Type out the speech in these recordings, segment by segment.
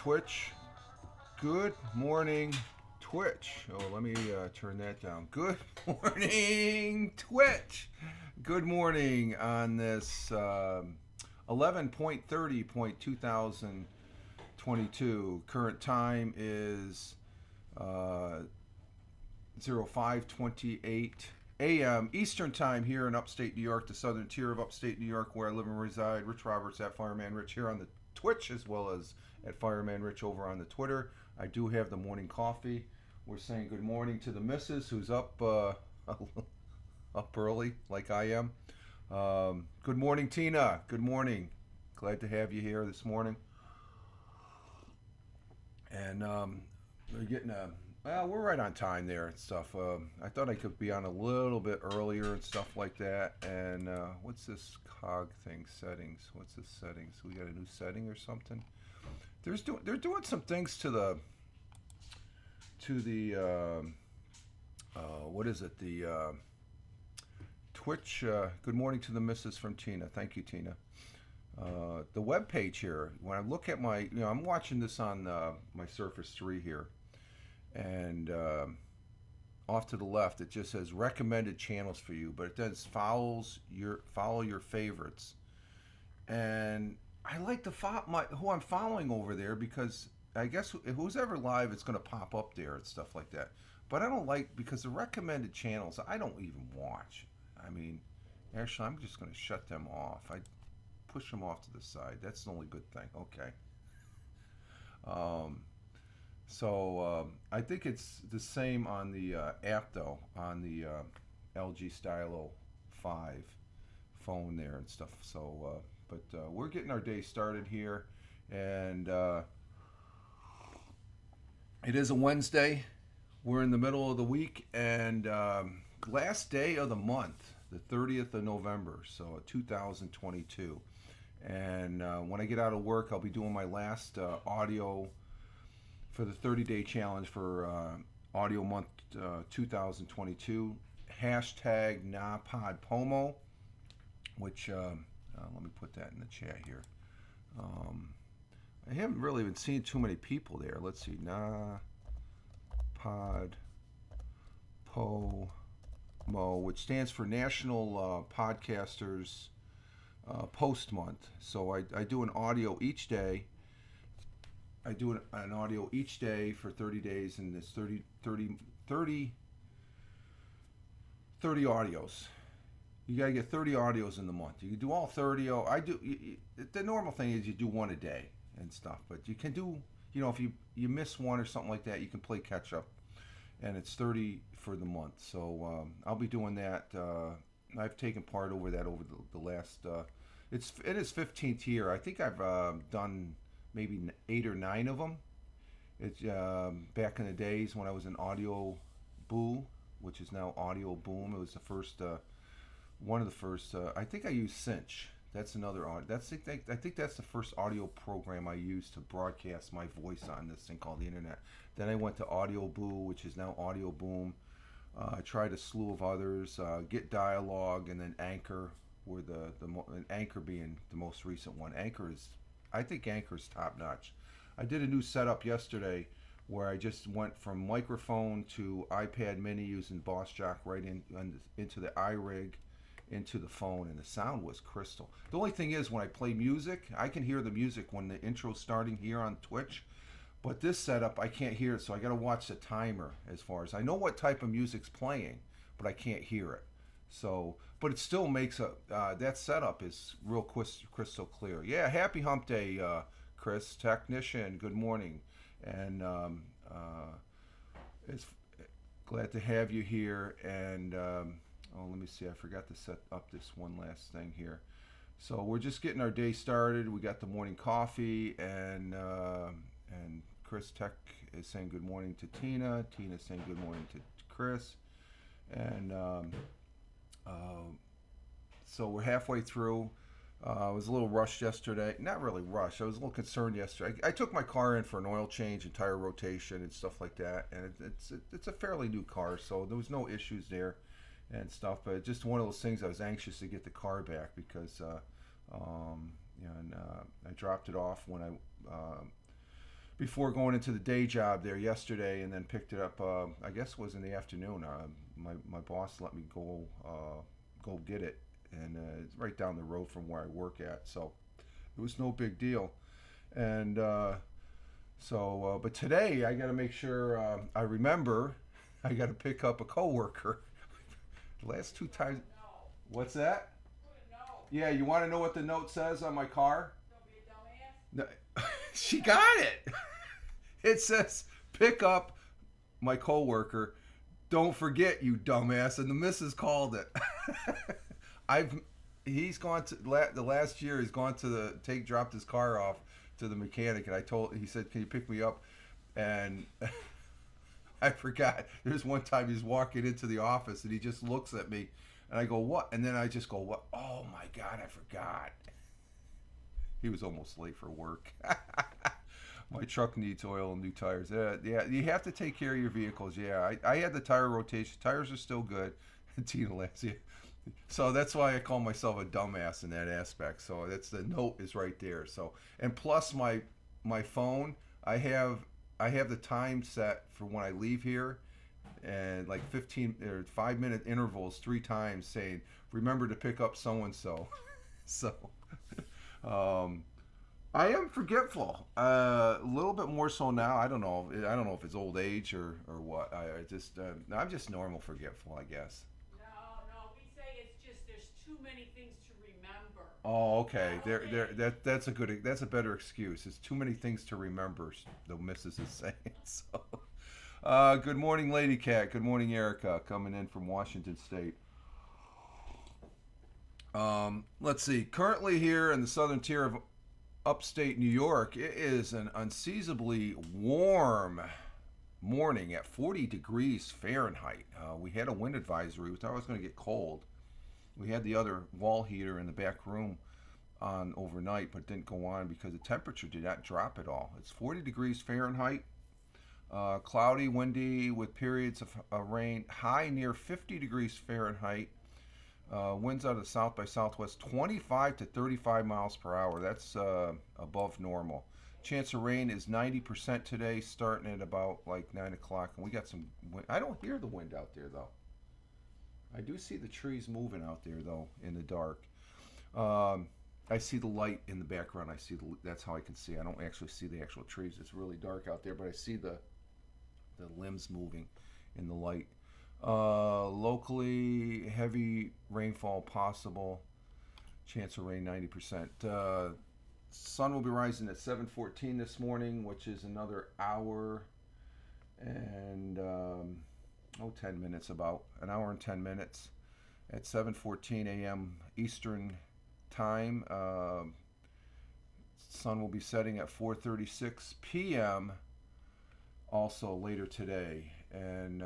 Twitch. Good morning, Twitch. Oh, let me turn that down. Good morning, Twitch. Good morning on this 11.30.2022. Current time is 05:28 a.m. Eastern Time here in Upstate New York, the southern tier of Upstate New York, where I live and reside. Rich Roberts at Fireman Rich here on the Twitch, as well as at Fireman Rich over on the Twitter. I do have the morning coffee. We're saying good morning to the missus, who's up up early like I am. Good morning, Tina. Good morning. Glad to have you here this morning. And we're getting well, we're right on time there and stuff. I thought I could be on a little bit earlier and stuff like that. And what's this cog thing? Settings. What's this settings? We got a new setting or something? They're doing some things to the what is it? The Twitch. Good morning to the missus from Tina. Thank you, Tina. The web page here. When I look at my, I'm watching this on my Surface 3 here, and off to the left it just says recommended channels for you, but it then follow your favorites, and I like to follow who I'm following over there, because I guess who's ever live, it's going to pop up there and stuff like that. But I don't like, because the recommended channels I don't even watch. I mean, actually, I'm just going to shut them off. I push them off to the side. That's the only good thing. Okay. I think it's the same on the app, though, on the LG Stylo 5 phone there and stuff. So, but we're getting our day started here, and it is a Wednesday. We're in the middle of the week, and last day of the month, the 30th of November, so 2022. And when I get out of work, I'll be doing my last audio for the 30-day challenge for audio month 2022. Hashtag NaPodPomo, which let me put that in the chat here. I haven't really been seeing too many people there. Let's see, NaPodPomo, which stands for National Podcasters Post Month. So I do an audio each day. I do an audio each day for 30 days, and it's 30 audios. You got to get 30 audios in the month. You can do all 30. The normal thing is you do one a day and stuff, but you can do, if you miss one or something like that, you can play catch up, and it's 30 for the month. So I'll be doing that. I've taken part over that over the last, it is 15th year. I think I've done maybe 8 or 9 of them. It's back in the days when I was in Audio Boo, which is now Audio Boom. It was the first, one of the first. I think I used Cinch. That's another audio. I think that's the first audio program I used to broadcast my voice on this thing called the internet. Then I went to Audio Boo, which is now Audio Boom. I tried a slew of others. Get Dialogue, and then Anchor, were and Anchor being the most recent one. I think Anchor's top notch. I did a new setup yesterday where I just went from microphone to iPad mini using Boss Jock right into the iRig, into the phone, and the sound was crystal. The only thing is, when I play music, I can hear the music when the intro's starting here on Twitch, but this setup I can't hear it, so I got to watch the timer. As far as I know what type of music's playing, but I can't hear it. So, but it still makes that setup is real crystal clear. Yeah, happy hump day, Chris, technician. Good morning, and it's glad to have you here. And let me see, I forgot to set up this one last thing here. So we're just getting our day started. We got the morning coffee, and Chris Tech is saying good morning to Tina. Tina's saying good morning to Chris, and so we're halfway through. I was a little rushed yesterday. Not really rushed. I was a little concerned yesterday. I took my car in for an oil change and tire rotation and stuff like that, and it's a fairly new car, so there was no issues there and stuff. But just one of those things, I was anxious to get the car back, because I dropped it off when I before going into the day job there yesterday, and then picked it up. I guess it was in the afternoon. My boss let me go get it, and it's right down the road from where I work at, so it was no big deal. And but today I got to make sure I remember. I got to pick up a coworker. The last two times. What's that? Yeah, you want to know what the note says on my car? No, she got it. It says, "Pick up my coworker. Don't forget, you dumbass." And the missus called it. I've he's gone to the last year. He's gone to dropped his car off to the mechanic, and he said, "Can you pick me up?" And I forgot. There's one time he's walking into the office and he just looks at me, and I go, "What?" And then I just go, "What? Oh my God, I forgot." He was almost late for work. My truck needs oil and new tires. Yeah, you have to take care of your vehicles. Yeah, I had the tire rotation. Tires are still good. Tina laughs. Yeah. So that's why I call myself a dumbass in that aspect. So that's the note is right there. So and plus my phone, I have the time set for when I leave here, and like 15 or 5 minute intervals 3 times saying, "Remember to pick up so and so." So. I am forgetful. A little bit more so now. I don't know. If it's old age or what. I'm just normal forgetful, I guess. No, we say it's just there's too many things to remember. Oh, okay. That's a better excuse. It's too many things to remember. The missus is saying. So, good morning, Lady Cat. Good morning, Erica, coming in from Washington State. Let's see. Currently here in the southern tier of upstate New York, it is an unseasonably warm morning at 40 degrees Fahrenheit. We had a wind advisory. We thought it was going to get cold. We had the other wall heater in the back room on overnight, but didn't go on because the temperature did not drop at all. It's 40 degrees Fahrenheit. Cloudy, windy with periods of rain. High near 50 degrees Fahrenheit. Winds out of the south by southwest 25 to 35 miles per hour. That's above normal. Chance of rain is 90% today, starting at about like 9 o'clock. And we got some wind. I don't hear the wind out there, though. I do see the trees moving out there, though, in the dark. I see the light in the background. That's how I can see. I don't actually see the actual trees. It's really dark out there, but I see the limbs moving in the light. Locally, heavy rainfall possible. Chance of rain 90%. Sun will be rising at 7:14 this morning, which is another hour and 10 minutes, about an hour and 10 minutes at 7:14 a.m. Eastern time. Sun will be setting at 4:36 p.m. also later today. And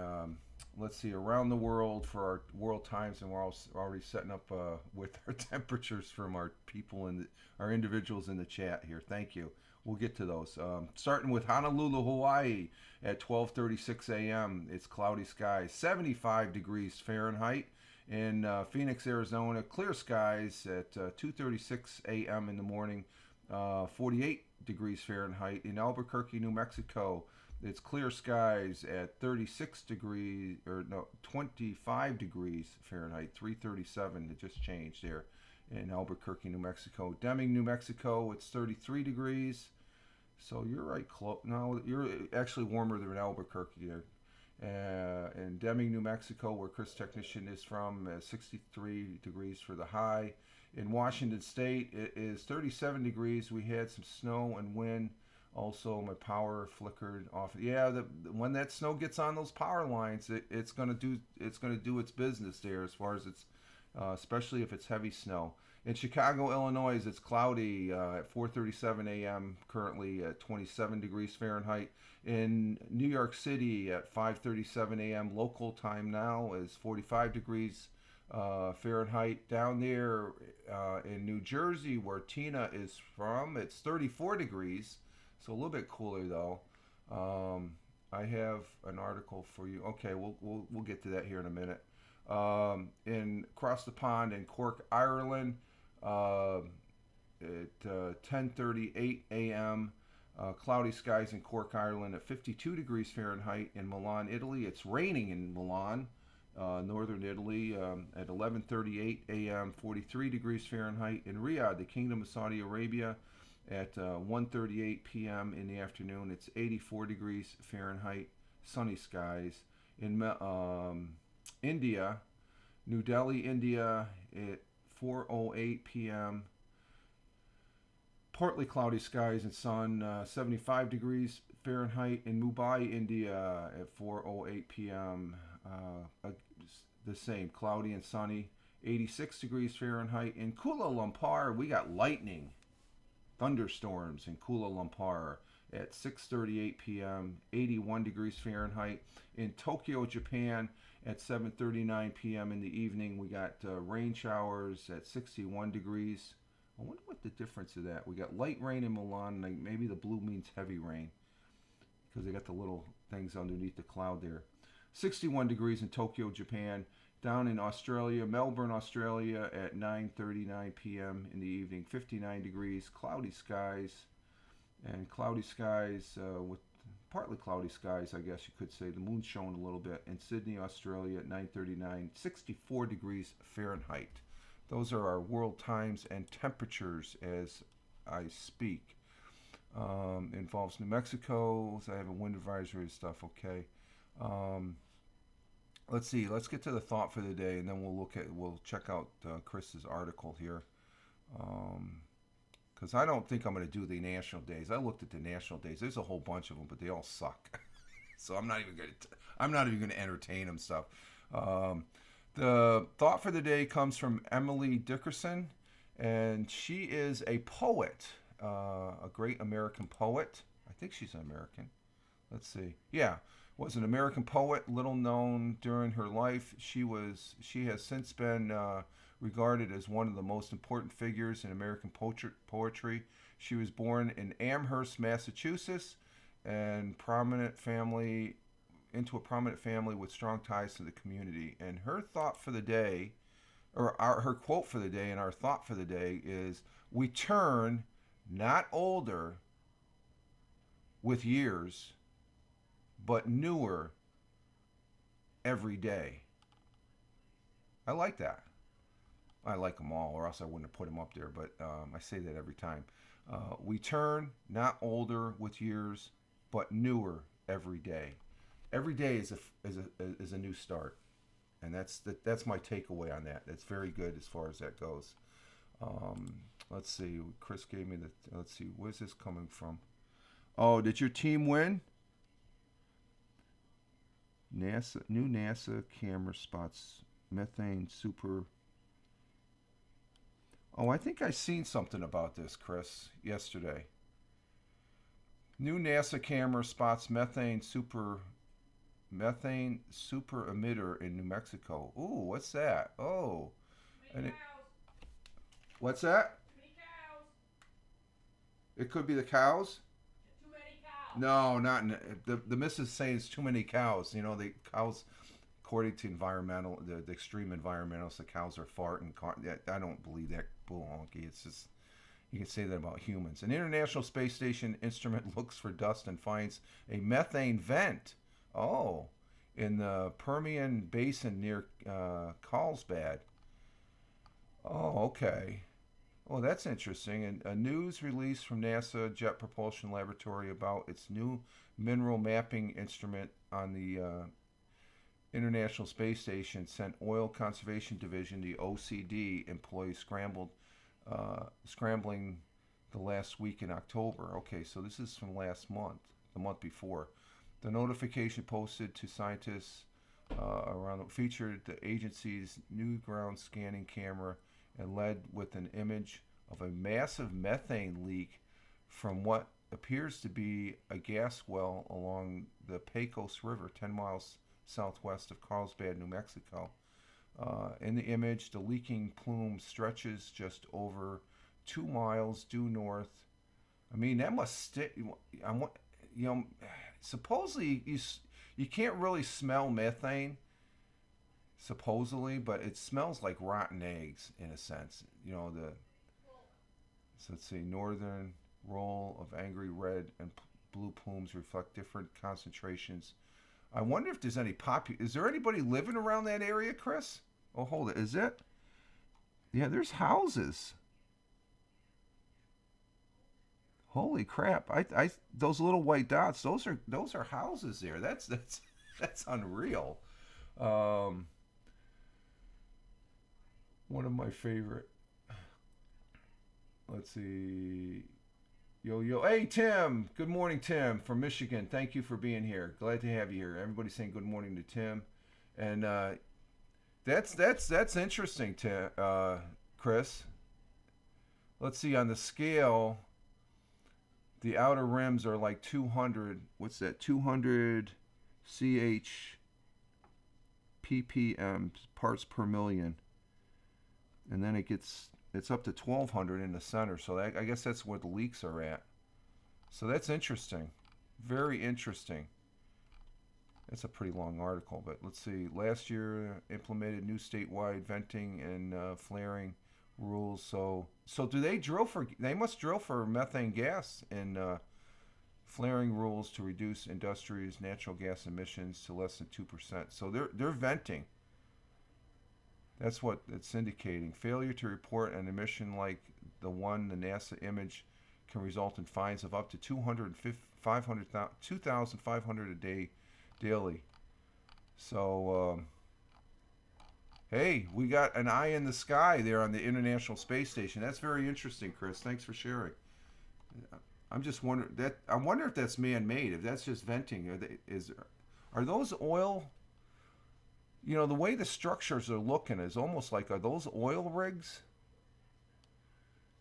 let's see, around the world for our world times, and we're already setting up with our temperatures from our people our individuals in the chat here. Thank you. We'll get to those. Starting with Honolulu, Hawaii at 12:36 a.m. It's cloudy skies, 75 degrees Fahrenheit. In Phoenix, Arizona, clear skies at 2:36 a.m. in the morning, 48 degrees Fahrenheit. In Albuquerque, New Mexico, it's clear skies at 25 degrees Fahrenheit, 337. It just changed there in Albuquerque, New Mexico. Deming, New Mexico, it's 33 degrees. So you're right close. No, you're actually warmer than Albuquerque there. In Deming, New Mexico, where Chris Technician is from, 63 degrees for the high. In Washington State, it is 37 degrees. We had some snow and wind. Also, my power flickered off. Yeah, when that snow gets on those power lines, it's gonna do its business there as far as it's, especially if it's heavy snow. In Chicago, Illinois, it's cloudy at 4:37 a.m. currently at 27 degrees Fahrenheit. In New York City at 5:37 a.m. local time now is 45 degrees Fahrenheit. Down there in New Jersey, where Tina is from, it's 34 degrees. So a little bit cooler though. I have an article for you. Okay, we'll get to that here in a minute. In across the pond in Cork, Ireland, at 10:38 a.m. Cloudy skies in Cork, Ireland at 52 degrees Fahrenheit. In Milan, Italy, it's raining in Milan, northern Italy, at 11:38 a.m., 43 degrees Fahrenheit. In Riyadh, the Kingdom of Saudi Arabia, at 1:38 p.m. in the afternoon, it's 84 degrees Fahrenheit, sunny skies. In India, New Delhi, India, at 4:08 p.m., partly cloudy skies and sun, 75 degrees Fahrenheit. In Mumbai, India, at 4:08 p.m., the same, cloudy and sunny, 86 degrees Fahrenheit. In Kuala Lumpur, we got lightning, thunderstorms in Kuala Lumpur at 6:38 p.m., 81 degrees Fahrenheit. In Tokyo, Japan, at 7:39 p.m. in the evening, we got rain showers at 61 degrees. I wonder what the difference of that. We got light rain in Milan. Like maybe the blue means heavy rain because they got the little things underneath the cloud there. 61 degrees in Tokyo, Japan. Down in Australia, Melbourne, Australia, at 9:39 p.m. in the evening, 59 degrees, cloudy skies, with partly cloudy skies, I guess you could say. The moon's showing a little bit. In Sydney, Australia, at 9:39, 64 degrees Fahrenheit. Those are our world times and temperatures as I speak. Involves New Mexico. So I have a wind advisory and stuff. Okay. Let's see. Let's get to the thought for the day, and then we'll check out Chris's article here. Because I don't think I'm going to do the national days. I looked at the national days. There's a whole bunch of them, but they all suck. So I'm not even going to entertain them stuff. The thought for the day comes from Emily Dickerson, and she is a poet, a great American poet. I think she's an American. Let's see. Yeah, was an American poet, little known during her life. She has since been regarded as one of the most important figures in American poetry. She was born in Amherst, Massachusetts, and into a prominent family with strong ties to the community. And her thought for the day, her quote for the day, and our thought for the day is: "We turn not older with years, but newer every day." I like that. I like them all, or else I wouldn't have put them up there. But I say that every time. We turn not older with years, but newer every day. Every day is a new start, and that's my takeaway on that. That's very good as far as that goes. Let's see. Chris gave me the. Let's see. Where's this coming from? Oh, did your team win? New NASA camera spots methane super. Oh, I think I seen something about this, Chris, yesterday. New NASA camera spots methane super emitter in New Mexico. Ooh, what's that? Oh, Too many cows. What's that? Too many cows. It could be the cows. Too many cows. No, not in, the missus saying it's too many cows. You know, the cows, according to the extreme environmentalists, the cows are farting. I don't believe that bull honky. It's just, you can say that about humans. An International Space Station instrument looks for dust and finds a methane vent. Oh, in the Permian Basin near Carlsbad. Oh, okay. Oh, that's interesting. And a news release from NASA Jet Propulsion Laboratory about its new mineral mapping instrument on the International Space Station sent Oil Conservation Division, the OCD, employees scrambling the last week in October. Okay, so this is from last month, the month before. The notification posted to scientists featured the agency's new ground scanning camera and led with an image of a massive methane leak from what appears to be a gas well along the Pecos River, 10 miles southwest of Carlsbad, New Mexico. In the image, the leaking plume stretches just over 2 miles due north. I mean, that must supposedly you can't really smell methane, supposedly, but it smells like rotten eggs in a sense. So let's see, northern. roll of angry red and blue plumes reflect different concentrations. I wonder if there's any is there anybody living around that area, Chris? Oh, hold it. Is it? Yeah, there's houses. Holy crap! those little white dots. Those are houses there. That's unreal. Um, One of my favorite. Let's see. Yo yo. Hey Tim. Good morning, Tim from Michigan. Thank you for being here. Glad to have you here. Everybody's saying good morning to Tim, and that's interesting, Tim. Chris. Let's see on the scale. The outer rims are like 200. What's that? 200 ch ppm parts per million, and then it's up to 1200 in the center. So I guess that's where the leaks are at. So that's interesting, very interesting. That's a pretty long article, but let's see. Last year implemented new statewide venting and flaring rules. So do they drill for? They must drill for methane gas and flaring rules to reduce industries' natural gas emissions to less than 2%. So they're venting. That's what it's indicating. Failure to report an emission like the NASA image can result in fines of up to 2,500 a day daily. So hey, we got an eye in the sky there on the International Space Station. That's very interesting, Chris. Thanks for sharing. I'm just wondering that. I wonder if that's man-made. If that's just venting, are those oil? You know, the way the structures are looking is almost like, are those oil rigs?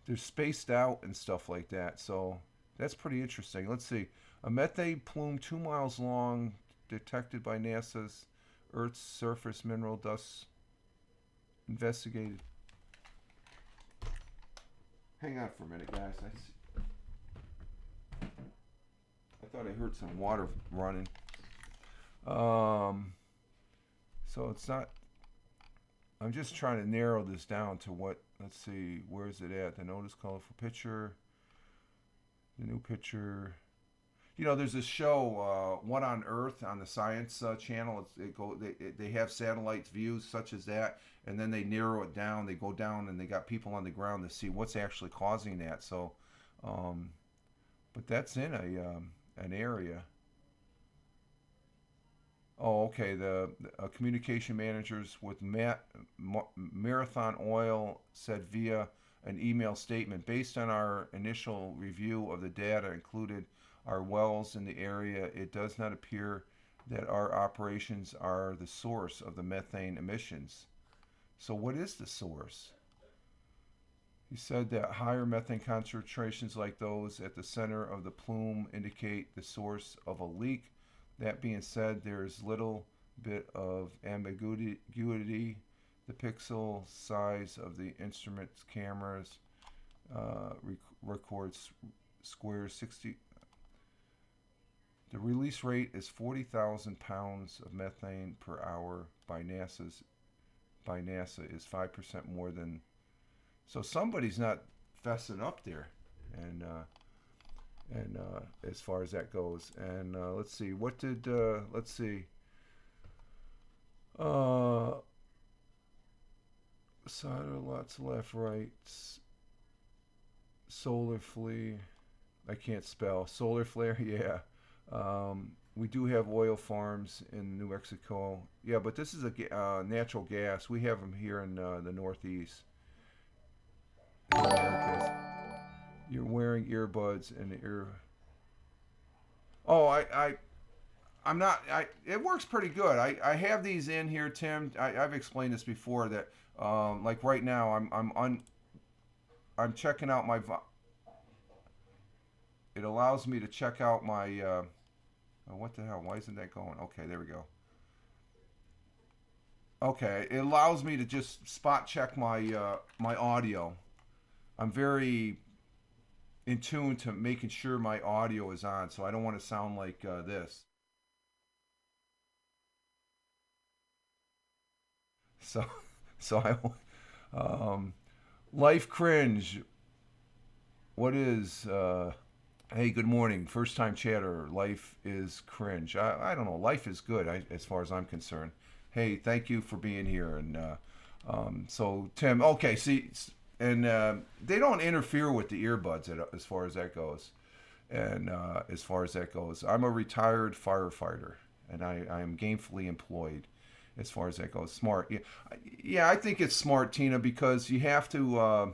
They're spaced out and stuff like that. So that's pretty interesting. Let's see. A methane plume 2 miles long detected by NASA's Earth's surface mineral dust investigated. Hang on for a minute, guys. I thought I heard some water running. So it's not. I'm just trying to narrow this down to what. Let's see. Where is it at? The notice colorful picture. The new picture. You know, there's this show, What on Earth, on the Science Channel. They have satellite views such as that, and then they narrow it down. They go down and they got people on the ground to see what's actually causing that. So, but that's in an area. Oh, okay. The communication managers with Marathon Oil said via an email statement, based on our initial review of the data included our wells in the area, it does not appear that our operations are the source of the methane emissions. So what is the source? He said that higher methane concentrations like those at the center of the plume indicate the source of a leak. That being said, there is little bit of ambiguity. The pixel size of the instrument's cameras records square 60. The release rate is 40,000 pounds of methane per hour by NASA is 5% more than. So somebody's not fessing up there, and as far as that goes, and let's see, what did let's see. Solder lots left, right. Solar flea. I can't spell. Solar flare. Yeah. We do have oil farms in New Mexico. Yeah, but this is a natural gas. We have them here in the Northeast. In the Americas. You're wearing earbuds and the ear. Oh, I'm not. It works pretty good. I have these in here, Tim. I've explained this before that. Like right now, I'm checking out my. It allows me to check out my. Oh, what the hell? Why isn't that going? Okay, there we go. Okay, it allows me to just spot check my my audio. I'm very in tune to making sure my audio is on, so I don't want to sound like this. So, so I, um, life cringe. what is hey, good morning, first time chatter. Life is cringe. I don't know. Life is good, as far as I'm concerned. Hey, thank you for being here. And so Tim, okay, see, and they don't interfere with the earbuds as far as that goes. And as far as that goes, I'm a retired firefighter, and I am gainfully employed. As far as that goes, smart. Yeah, yeah, I think it's smart, Tina, because you have to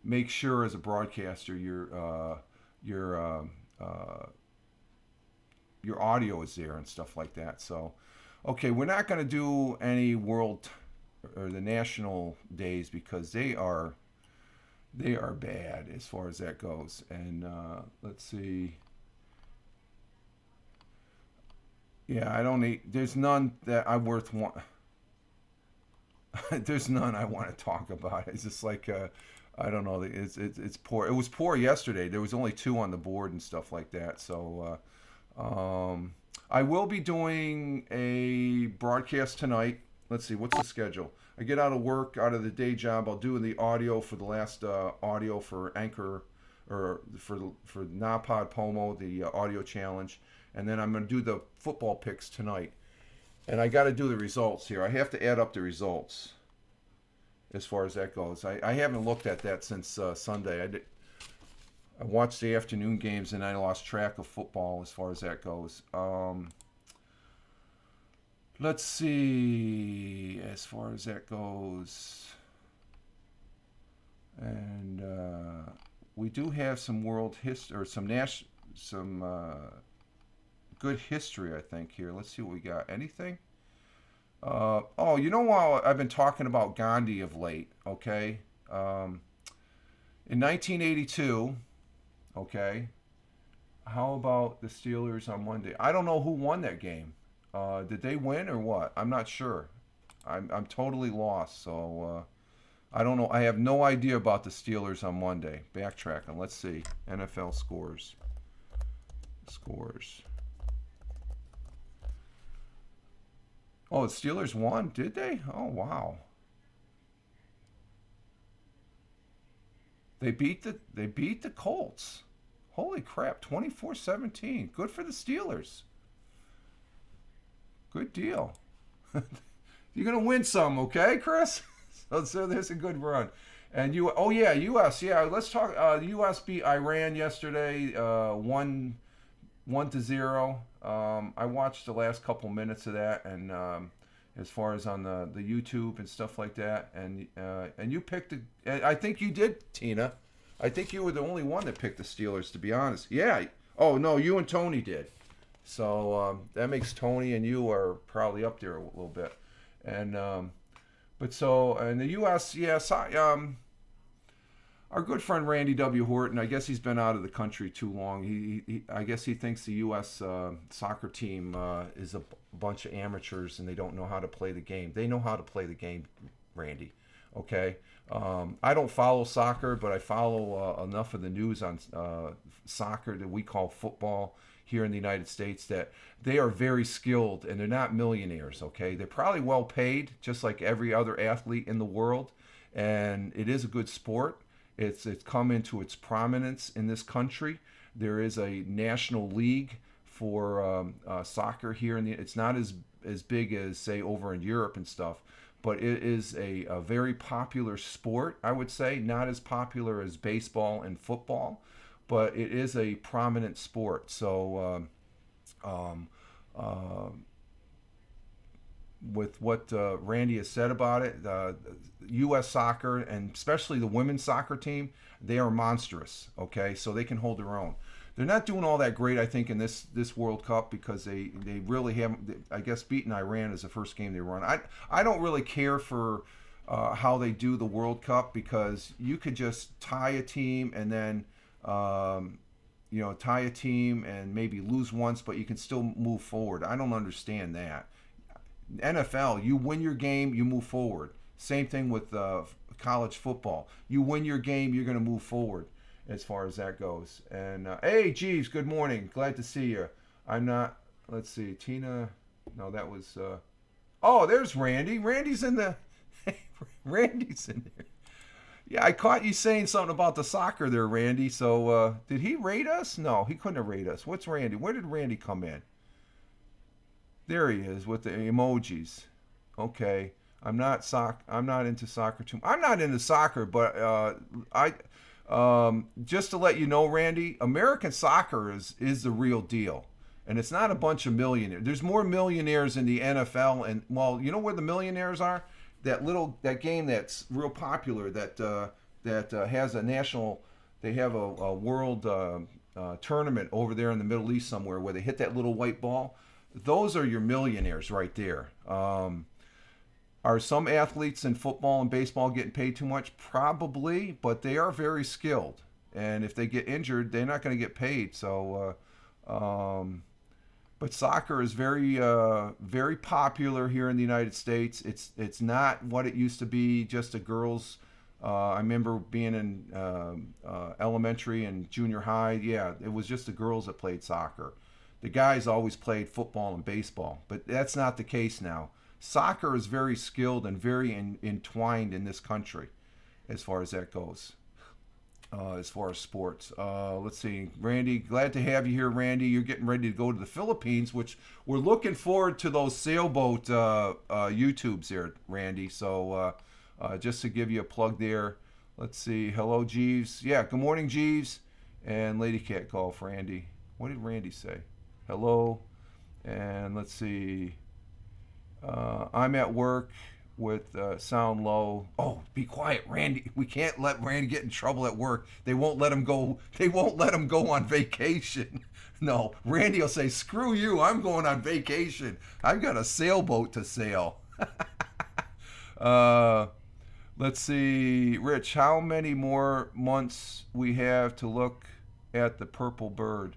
make sure as a broadcaster your audio is there and stuff like that. So, okay, we're not going to do any world or the national days because they are bad as far as that goes. And let's see. Yeah, I don't need. There's none that I worth one. There's none I want to talk about. It's just like I don't know. It's poor. It was poor yesterday. There was only two on the board and stuff like that. So I will be doing a broadcast tonight. Let's see, what's the schedule? I get out of work, out of the day job. I'll do the audio for the last audio for Anchor or for Napod Pomo, the audio challenge, and then I'm going to do the football picks tonight. And I got to do the results here. I have to add up the results as far as that goes. I haven't looked at that since Sunday. I watched the afternoon games and I lost track of football as far as that goes. Let's see as far as that goes. And we do have some world history or some good history, I think, here. Let's see what we got. Anything? Oh, you know what? I've been talking about Gandhi of late, okay? In 1982, okay, how about the Steelers on Monday? I don't know who won that game. Did they win or what? I'm not sure. I'm totally lost, so I don't know. I have no idea about the Steelers on Monday. Backtracking. Let's see. NFL scores. Scores. Oh, the Steelers won, did they? Oh, wow. They beat the Colts. Holy crap, 24-17. Good for the Steelers. Good deal. You're going to win some, okay, Chris? So there's a good run. And U.S. Yeah, let's talk. The U.S. beat Iran yesterday, 1-0. I watched the last couple minutes of that, and as far as on the YouTube and stuff like that, and you picked I think you did, Tina. I think you were the only one that picked the Steelers, to be honest. Yeah. Oh no, you and Tony did. So that makes Tony and you are probably up there a little bit, and but so in the U.S. yes, our good friend Randy W. Horton, I guess he's been out of the country too long. I guess he thinks the U.S. Soccer team is a bunch of amateurs and they don't know how to play the game. They know how to play the game, Randy. Okay? I don't follow soccer, but I follow enough of the news on soccer that we call football here in the United States that they are very skilled and they're not millionaires, okay? They're probably well paid, just like every other athlete in the world, and it is a good sport. It's come into its prominence in this country. There is a national league for soccer here. It's not as big as, say, over in Europe and stuff, but it is a very popular sport, I would say. Not as popular as baseball and football, but it is a prominent sport. So with what Randy has said about it, U.S. soccer, and especially the women's soccer team, they are monstrous, okay? So they can hold their own. They're not doing all that great, I think, in this World Cup because they really haven't, I guess beating Iran is the first game they run. I don't really care for how they do the World Cup because you could just tie a team and then, tie a team and maybe lose once, but you can still move forward. I don't understand that. NFL, you win your game, you move forward. Same thing with college football. You win your game, you're going to move forward as far as that goes. And hey, Jeeves, good morning. Glad to see you. I'm not. Let's see, Tina. No, that was. Oh, there's Randy. Randy's in the. Randy's in there. Yeah, I caught you saying something about the soccer there, Randy. So did he rate us? No, he couldn't have rated us. What's Randy? Where did Randy come in? There he is with the emojis. Okay. I'm not into soccer too. I'm not into soccer, but I just to let you know, Randy, American soccer is the real deal, and it's not a bunch of millionaires. There's more millionaires in the NFL, and well, you know where the millionaires are? That game that's real popular that has a national. They have a world tournament over there in the Middle East somewhere where they hit that little white ball. Those are your millionaires right there. Are some athletes in football and baseball getting paid too much? Probably, but they are very skilled. And if they get injured, they're not going to get paid. But soccer is very popular here in the United States. It's not what it used to be, just a girls. I remember being in elementary and junior high. Yeah, it was just the girls that played soccer. The guys always played football and baseball, but that's not the case now. Soccer is very skilled and very entwined in this country as far as that goes, as far as sports. Let's see. Randy, glad to have you here, Randy. You're getting ready to go to the Philippines, which we're looking forward to those sailboat YouTubes there, Randy. So just to give you a plug there. Let's see. Hello, Jeeves. Yeah, good morning, Jeeves. And Lady Cat Golf, Randy. What did Randy say? Hello. And let's see. I'm at work with sound low. Oh, be quiet, Randy. We can't let Randy get in trouble at work. They won't let him go. They won't let him go on vacation. No, Randy will say, "Screw you. I'm going on vacation. I've got a sailboat to sail." Let's see, Rich. How many more months we have to look at the purple bird?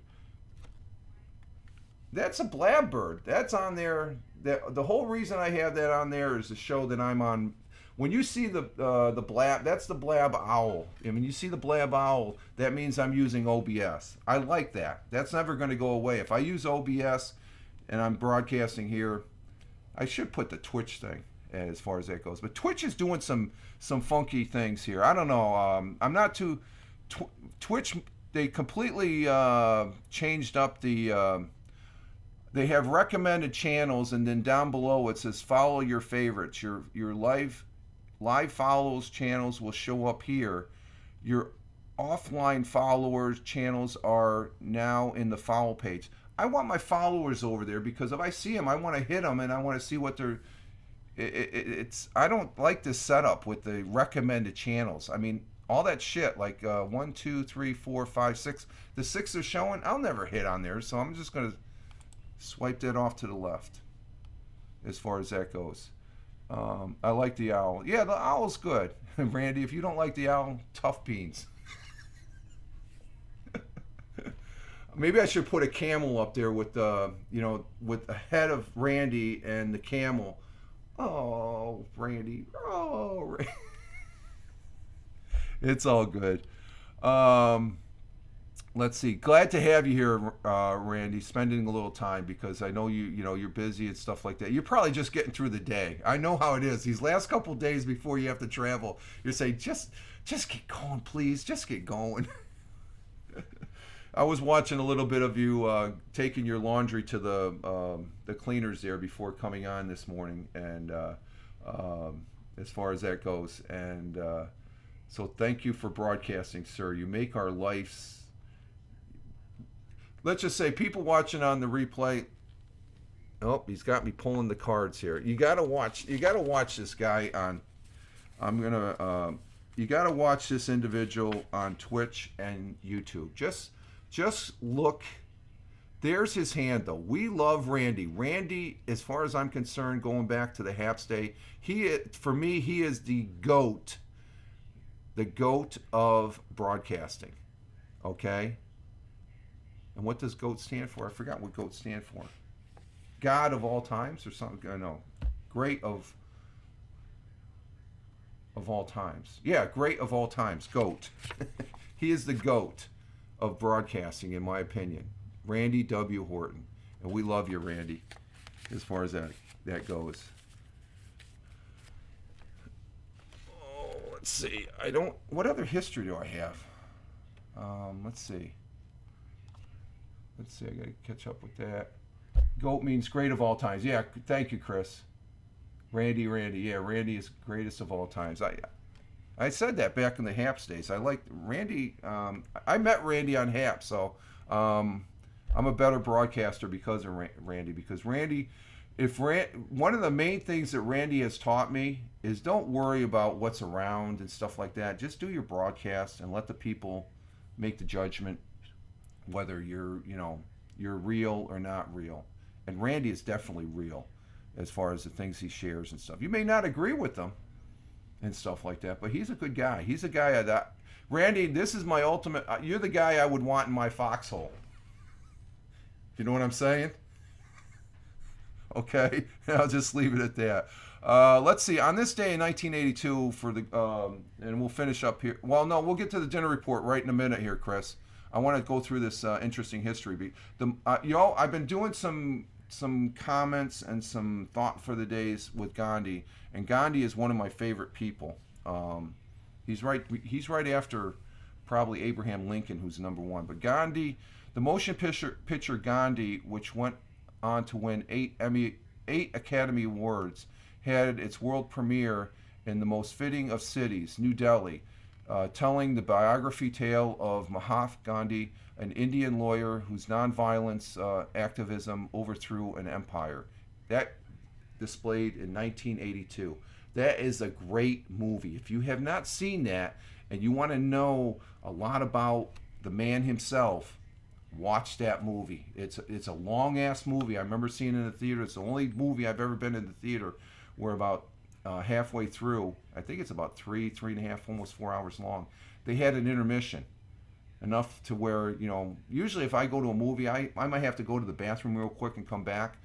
That's a blab bird. That's on there. The whole reason I have that on there is to show that I'm on. When you see the blab, that's the blab owl. And when you see the blab owl, that means I'm using OBS. I like that. That's never going to go away. If I use OBS and I'm broadcasting here, I should put the Twitch thing as far as that goes. But Twitch is doing some funky things here. I don't know. I'm not too. Twitch, they completely changed up the. They have recommended channels, and then down below it says follow your favorites. Your live follows channels will show up here. Your offline followers channels are now in the follow page. I want my followers over there because if I see them, I want to hit them and I want to see what they're. I don't like this setup with the recommended channels. I mean, all that shit like 1, 2, 3, 4, 5, 6. The 6 they're showing, I'll never hit on there, so I'm just gonna swipe that off to the left as far as that goes. I like the owl. Yeah, the owl's good. Randy, if you don't like the owl, tough beans. Maybe I should put a camel up there with with the head of Randy and the camel. Oh, Randy. Oh, Randy. It's all good. Let's see. Glad to have you here, Randy. Spending a little time because I know you're busy and stuff like that. You're probably just getting through the day. I know how it is. These last couple of days before you have to travel, you're saying just get going, please. Just get going. I was watching a little bit of you taking your laundry to the cleaners there before coming on this morning, and as far as that goes, and so thank you for broadcasting, sir. You make our lives. Let's just say people watching on the replay. Oh, he's got me pulling the cards here. You gotta watch this guy on. You gotta watch this individual on Twitch and YouTube. Just look. There's his handle. We love Randy. Randy, as far as I'm concerned, going back to the Haps Day, for me, he is the GOAT. The GOAT of broadcasting. Okay? And what does GOAT stand for? I forgot what GOAT stand for. God of all times or something? No. Great of all times. Yeah, great of all times. GOAT. He is the GOAT of broadcasting, in my opinion. Randy W. Horton. And we love you, Randy, as far as that goes. Let's see. I don't. What other history do I have? Let's see. Let's see. I gotta catch up with that. GOAT means great of all times. Yeah. Thank you, Chris. Randy. Yeah, Randy is greatest of all times. I said that back in the Haps days. I liked Randy. I met Randy on Haps, so I'm a better broadcaster because of Randy. Because Randy, one of the main things that Randy has taught me is don't worry about what's around and stuff like that. Just do your broadcast and let the people make the judgment whether you're real or not real. And Randy is definitely real as far as the things he shares and stuff. You may not agree with them and stuff like that, but he's a good guy. He's a guy that Randy, this is my ultimate. You're the guy I would want in my foxhole. You know what I'm saying? Okay, I'll just leave it at that. Let's see. On this day in 1982, and we'll finish up here. Well, no, we'll get to the dinner report right in a minute here, Chris. I want to go through this interesting history. I've been doing some comments and some thought for the days with Gandhi, and Gandhi is one of my favorite people. He's right after probably Abraham Lincoln, who's number one. But Gandhi, the motion picture Gandhi, which went on to win 8 Academy Awards, had its world premiere in the most fitting of cities, New Delhi, telling the biography tale of Mahatma Gandhi, an Indian lawyer whose nonviolence activism overthrew an empire. That displayed in 1982. That is a great movie. If you have not seen that and you want to know a lot about the man himself, watch that movie. It's a long ass movie. I remember seeing it in the theater. It's the only movie I've ever been in the theater where about halfway through, I think it's about 3.5, almost 4 hours long, they had an intermission. Enough to where, usually if I go to a movie, I might have to go to the bathroom real quick and come back.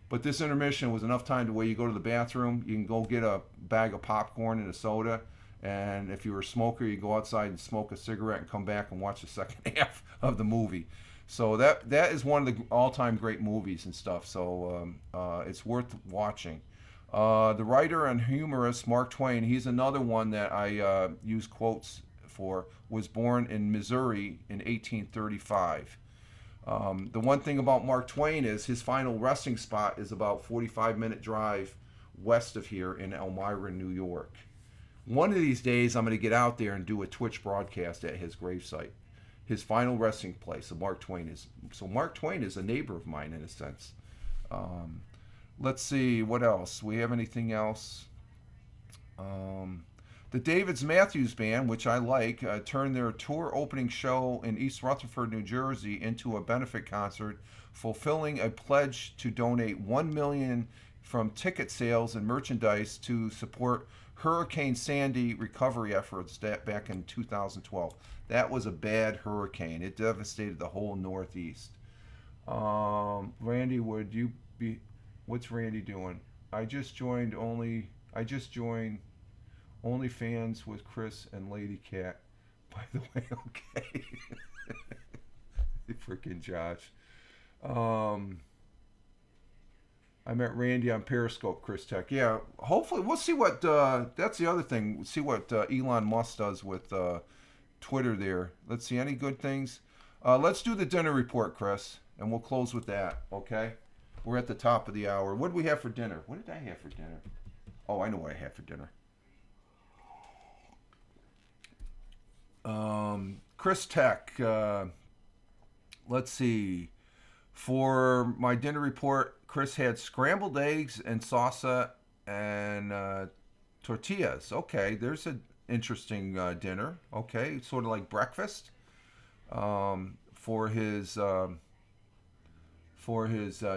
But this intermission was enough time to where you go to the bathroom, you can go get a bag of popcorn and a soda, and if you were a smoker, you go outside and smoke a cigarette and come back and watch the second half of the movie. So that is one of the all-time great movies and stuff. So it's worth watching. The writer and humorist Mark Twain, he's another one that I use quotes for, was born in Missouri in 1835. The one thing about Mark Twain is his final resting spot is about 45-minute drive west of here in Elmira, New York. One of these days I'm going to get out there and do a Twitch broadcast at his gravesite. His final resting place of Mark Twain is. So Mark Twain is a neighbor of mine in a sense. Let's see, what else? We have anything else? The Davids Matthews Band, which I like, turned their tour opening show in East Rutherford, New Jersey, into a benefit concert, fulfilling a pledge to donate $1 million from ticket sales and merchandise to support Hurricane Sandy recovery efforts back in 2012. That was a bad hurricane. It devastated the whole Northeast. Randy, what's Randy doing? I just joined OnlyFans with Chris and Lady Cat. By the way, okay. Freaking Josh. I met Randy on Periscope, Chris Tech. Yeah, hopefully we'll see what. That's the other thing. We'll see what Elon Musk does with Twitter there. Let's see any good things. Let's do the dinner report, Chris, and we'll close with that. Okay. We're at the top of the hour. What did we have for dinner? What did I have for dinner? Oh, I know what I had for dinner. Chris Tech. Let's see. For my dinner report, Chris had scrambled eggs and salsa and tortillas. Okay, there's an interesting dinner. Okay, sort of like breakfast for his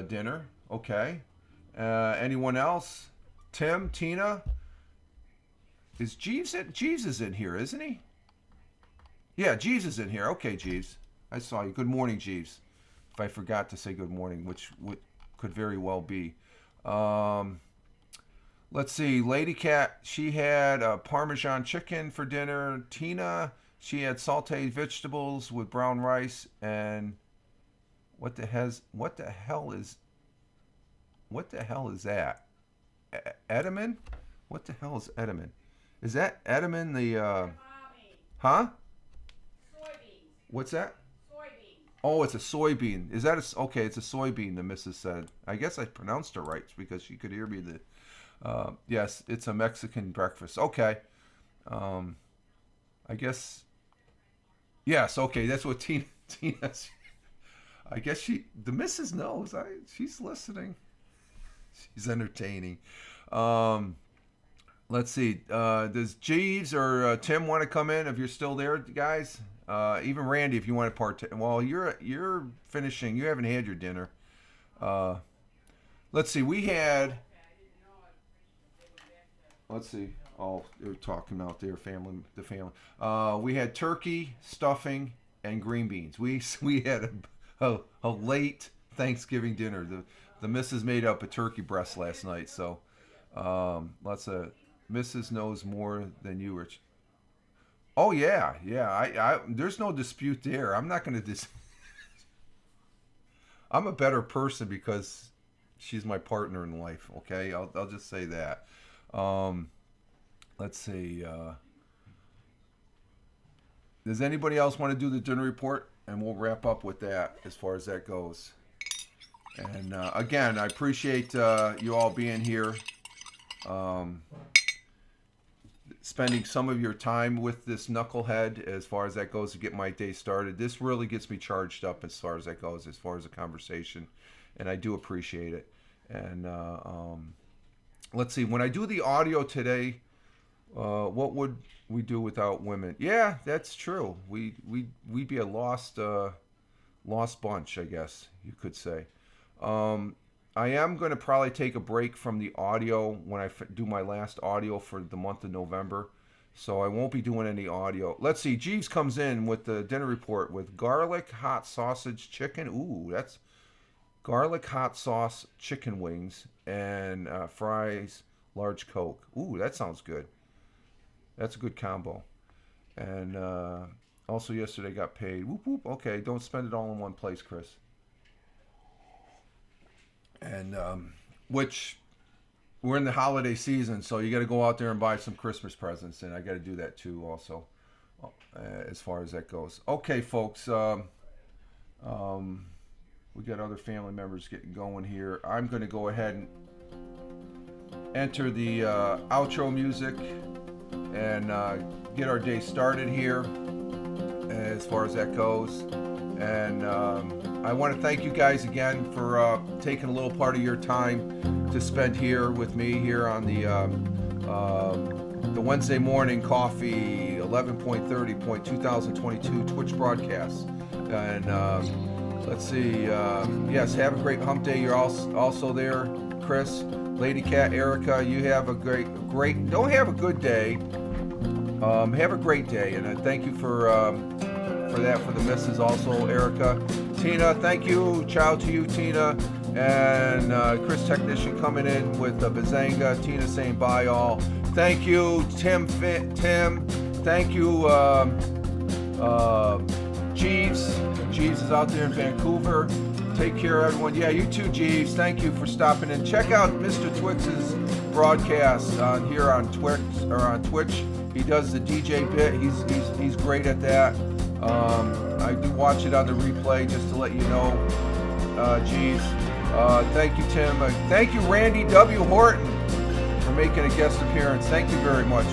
dinner. Okay. Anyone else? Tim, Tina? Is Jeeves is in here, isn't he? Yeah, Jeeves is in here. Okay, Jeeves. I saw you. Good morning, Jeeves. If I forgot to say good morning, which could very well be. Let's see. Lady Cat, she had Parmesan chicken for dinner. Tina, she had sauteed vegetables with brown rice. And what the hell is that? Edaman? What the hell is Edaman? Is that Edelman the Mommy, huh? soybeans, What's that? soybeans. Oh, it's a soybean. Is that okay? It's a soybean. The missus said. I guess I pronounced it right because she could hear me. Yes, it's a Mexican breakfast. Okay. I guess. Yes. Okay. That's what Tina. I guess the missus knows. She's listening. She's entertaining. Let's see. Does Jeeves or Tim want to come in? If you're still there, guys. Even Randy, if you want to partake. Well, you're finishing. You haven't had your dinner. Let's see. We had. Let's see. Oh, they're talking out there, the family. We had turkey, stuffing, and green beans. We had a late Thanksgiving dinner. The missus made up a turkey breast last night, so lots of missus knows more than you, Rich. Oh yeah. I there's no dispute there. I'm not going to I'm a better person because she's my partner in life. Okay, I'll just say that. Let's see. Does anybody else want to do the dinner report? And we'll wrap up with that as far as that goes. And again, I appreciate you all being here, spending some of your time with this knucklehead as far as that goes to get my day started. This really gets me charged up as far as that goes, as far as the conversation, and I do appreciate it. And let's see, when I do the audio today, what would we do without women? Yeah, that's true. We'd be a lost bunch, I guess you could say. I am going to probably take a break from the audio when I do my last audio for the month of November. So I won't be doing any audio. Let's see. Jeeves comes in with the dinner report with garlic hot sausage chicken. Ooh, that's garlic hot sauce chicken wings and fries, large Coke. Ooh, that sounds good. That's a good combo. And also yesterday got paid. Whoop, whoop. Okay, don't spend it all in one place, Chris. And which we're in the holiday season, so you got to go out there and buy some Christmas presents, and I got to do that too also, as far as that goes. Okay, folks, we got other family members getting going here. I'm going to go ahead and enter the outro music and get our day started here as far as that goes. And I want to thank you guys again for taking a little part of your time to spend here with me here on the Wednesday morning coffee 11.30.2022 Twitch broadcast. And let's see. Yes, have a great hump day. You're also there, Chris, Lady Cat, Erica. You have a great. Don't have a good day. Have a great day, and thank you for that, for the missus also, Erica. Tina, thank you. Ciao to you, Tina. And Chris Technician coming in with the Bazanga. Tina saying bye all. Thank you, Tim. Thank you, Jeeves. Jeeves is out there in Vancouver. Take care, everyone. Yeah, you too, Jeeves. Thank you for stopping in. Check out Mr. Twix's broadcast here on Twitch. He does the DJ bit. He's great at that. I do watch it on the replay just to let you know. Jeeves. Thank you, Tim. Thank you, Randy W. Horton, for making a guest appearance. Thank you very much.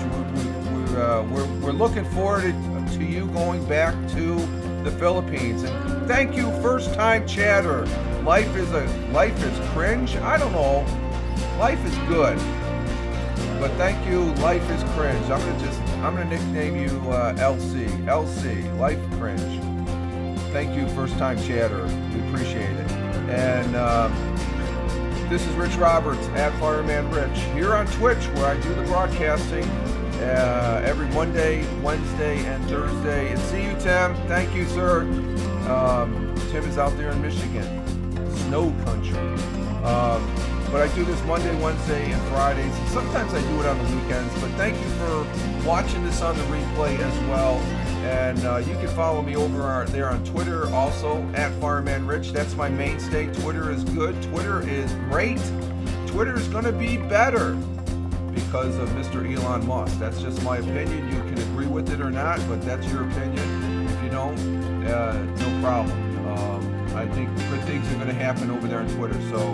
We're looking forward to you going back to the Philippines. And thank you, first time chatter. Life is cringe. I don't know. Life is good. But thank you, Life is Cringe. I'm gonna nickname you LC, Life Cringe. Thank you, first time chatter. We appreciate it. And this is Rich Roberts at Fireman Rich here on Twitch, where I do the broadcasting every Monday, Wednesday, and Thursday. And see you, Tim. Thank you, sir. Tim is out there in Michigan, snow country. But I do this Monday, Wednesday, and Fridays. Sometimes I do it on the weekends. But thank you for watching this on the replay as well. And you can follow me over there on Twitter also, at Fireman Rich. That's my mainstay. Twitter is good. Twitter is great. Twitter is going to be better because of Mr. Elon Musk. That's just my opinion. You can agree with it or not, but that's your opinion. If you don't, no problem. I think good things are going to happen over there on Twitter. So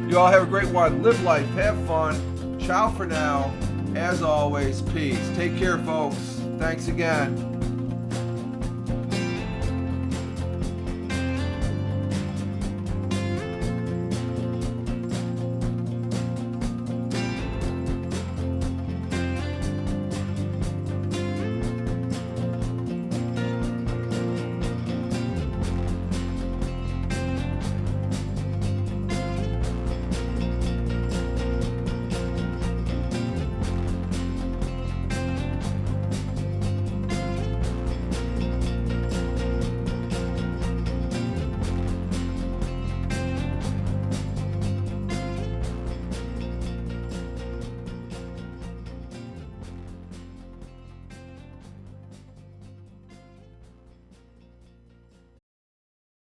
you all have a great one. Live life. Have fun. Ciao for now. As always, peace. Take care, folks. Thanks again.